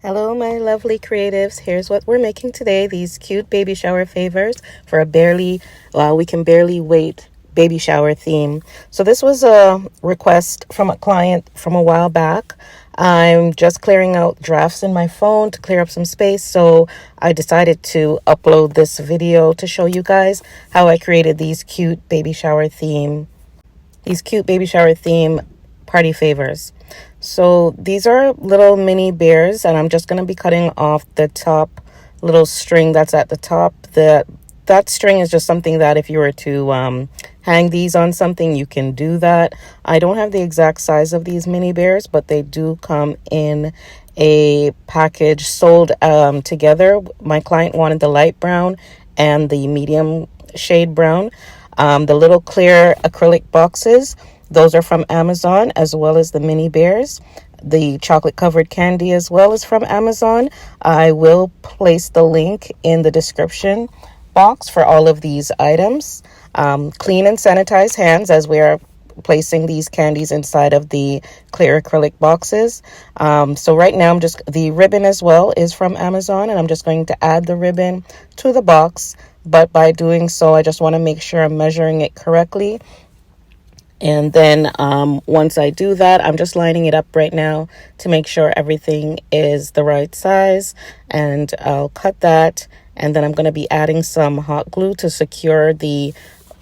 Hello, my lovely creatives. Here's what we're making today. These cute baby shower favors for a we can barely wait baby shower theme. So this was a request from a client from a while back. I'm just clearing out drafts in my phone to clear up some space. So I decided to upload this video to show you guys how I created these cute baby shower theme party favors. So these are little mini bears, and I'm just going to be cutting off the top little string that's at the top. That string is just something that if you were to hang these on something, you can do that. I don't have the exact size of these mini bears, but they do come in a package sold together. My client wanted the light brown and the medium shade brown. The little clear acrylic boxes, those are from Amazon, as well as the mini bears. The chocolate covered candy as well is from Amazon. I will place the link in the description box for all of these items. Clean and sanitize hands as we are placing these candies inside of the clear acrylic boxes. So right now the ribbon as well is from Amazon, and I'm just going to add the ribbon to the box. But by doing so, I just want to make sure I'm measuring it correctly. And then once I do that, I'm just lining it up right now to make sure everything is the right size. And I'll cut that. And then I'm going to be adding some hot glue to secure the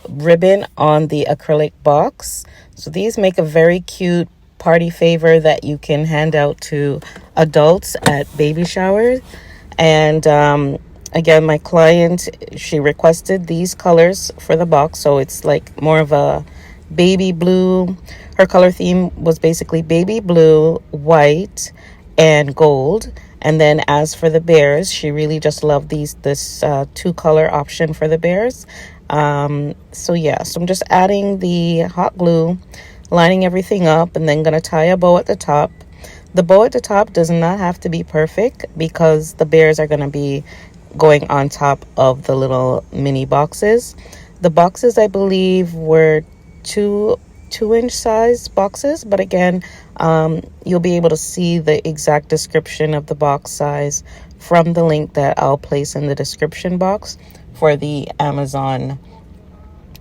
ribbon on the acrylic box. So these make a very cute party favor that you can hand out to adults at baby showers. And again, my client, she requested these colors for the box. So it's like more of a baby blue. Her color theme was basically baby blue, white, and gold. And then as for the bears, she really just loved this two color option for the bears. So I'm just adding the hot glue, lining everything up, and then gonna tie a bow at the top. The bow at the top does not have to be perfect because the bears are gonna be going on top of the little mini boxes. The boxes, I believe, were two-inch size boxes, but again, you'll be able to see the exact description of the box size from the link that I'll place in the description box for the Amazon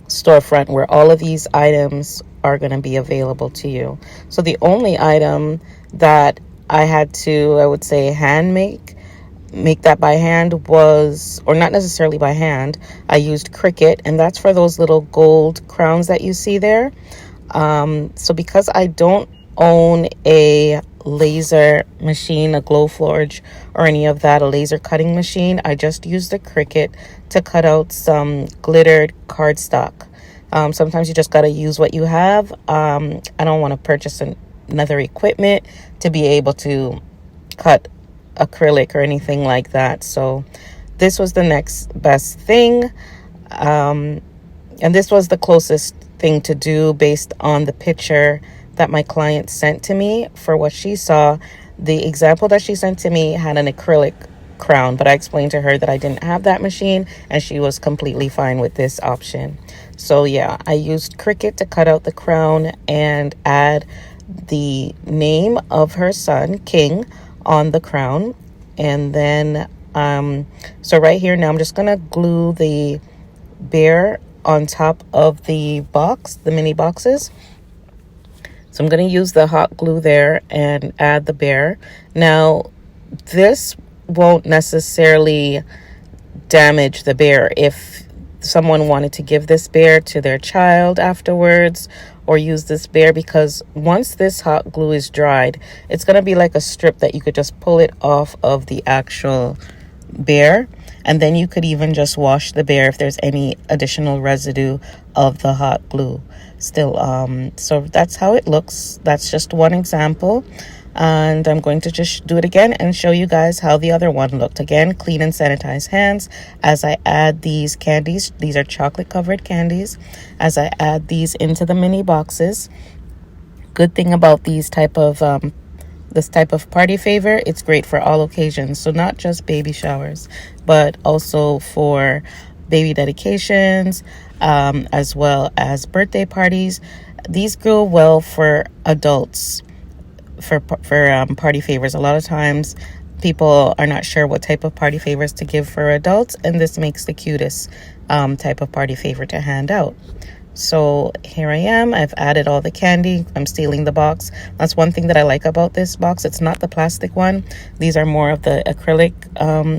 storefront, where all of these items are going to be available to you. So the only item that I had to, I would say, make that by hand was, or not necessarily by hand, I used Cricut, and that's for those little gold crowns that you see there. So because I don't own a laser machine, a Glowforge or any of that, a laser cutting machine, I just used the Cricut to cut out some glittered cardstock. Sometimes you just got to use what you have. I don't want to purchase another equipment to be able to cut acrylic or anything like that. So this was the next best thing. And this was the closest thing to do based on the picture that my client sent to me for what she saw. The example that she sent to me had an acrylic crown, but I explained to her that I didn't have that machine, and she was completely fine with this option. So I used Cricut to cut out the crown and add the name of her son, King, on the crown. And then so right here now I'm just gonna glue the bear on top of the box, the mini boxes. So I'm going to use the hot glue there and add the bear. Now, this won't necessarily damage the bear. If someone wanted to give this bear to their child afterwards or use this bear, because once this hot glue is dried, it's going to be like a strip that you could just pull it off of the actual bear, and then you could even just wash the bear if there's any additional residue of the hot glue still. So that's how it looks. That's just one example, and I'm going to just do it again and show you guys how the other one looked. Again, clean and sanitize hands as I add these candies. These are chocolate covered candies. As I add these into the mini boxes, good thing about this type of party favor, it's great for all occasions. So not just baby showers, but also for baby dedications, as well as birthday parties. These go well for adults for party favors. A lot of times people are not sure what type of party favors to give for adults, and this makes the cutest type of party favor to hand out. So here I am. I've added all the candy. I'm sealing the box. That's one thing that I like about this box. It's not the plastic one. These are more of the acrylic,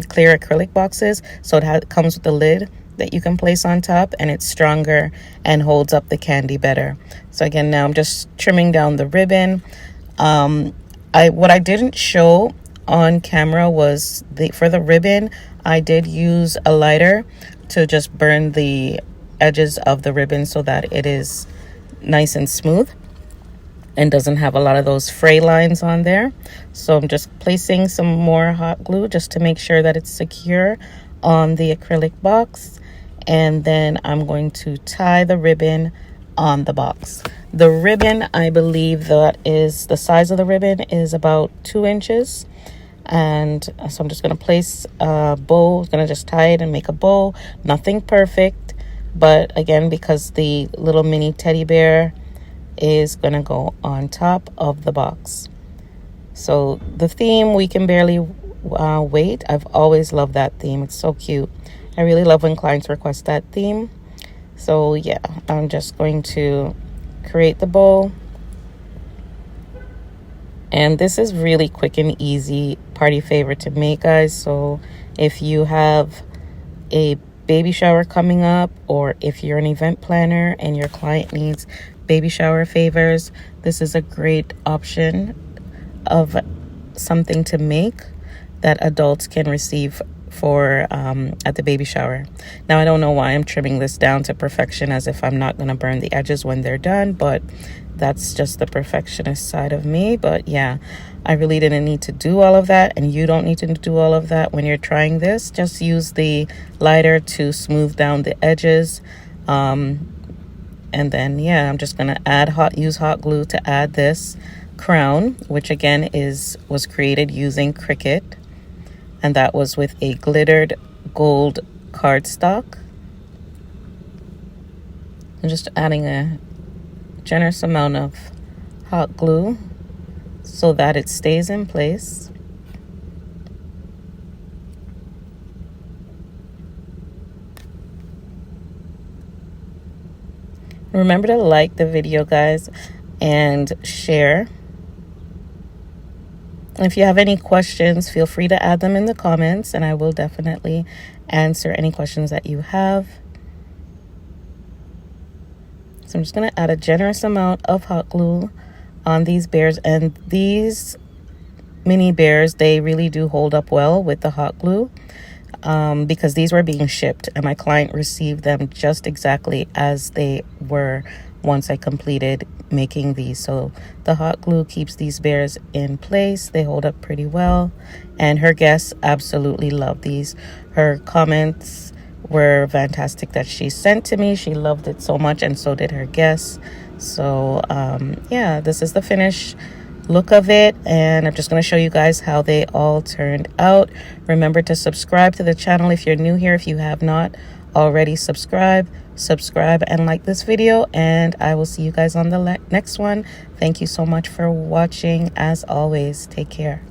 clear acrylic boxes. So it comes with a lid that you can place on top, and it's stronger and holds up the candy better. So again, now I'm just trimming down the ribbon. What I didn't show on camera was for the ribbon, I did use a lighter to just burn the edges of the ribbon so that it is nice and smooth and doesn't have a lot of those fray lines on there. So I'm just placing some more hot glue just to make sure that it's secure on the acrylic box, and then I'm going to tie the ribbon on the box. The ribbon, I believe that is the size of the ribbon is about 2 inches. And so I'm just going to place a bow. I'm going to just tie it and make a bow. Nothing perfect, but again, because the little mini teddy bear is going to go on top of the box. So the theme, We Can Barely Wait. I've always loved that theme. It's so cute. I really love when clients request that theme. So yeah, I'm just going to create the bow. And this is really quick and easy party favor to make, guys. So if you have a baby shower coming up, or if you're an event planner and your client needs baby shower favors, this is a great option of something to make that adults can receive for at the baby shower. Now, I don't know why I'm trimming this down to perfection as if I'm not going to burn the edges when they're done, but that's just the perfectionist side of me. But yeah, I really didn't need to do all of that, and you don't need to do all of that when you're trying this. Just use the lighter to smooth down the edges. And then yeah, I'm just gonna use hot glue to add this crown, which again was created using Cricut, and that was with a glittered gold cardstock. I'm just adding a generous amount of hot glue so that it stays in place. Remember to like the video, guys, and share. And if you have any questions, feel free to add them in the comments, and I will definitely answer any questions that you have. So I'm just going to add a generous amount of hot glue on these bears, and these mini bears, they really do hold up well with the hot glue, because these were being shipped and my client received them just exactly as they were once I completed making these. So the hot glue keeps these bears in place. They hold up pretty well, and her guests absolutely love these. Her comments were fantastic that she sent to me. She loved it so much, and so did her guests. So yeah, this is the finished look of it, and I'm just going to show you guys how they all turned out. Remember to subscribe to the channel if you're new here. If you have not already, subscribe and like this video, and I will see you guys on the next one. Thank you so much for watching. As always, take care.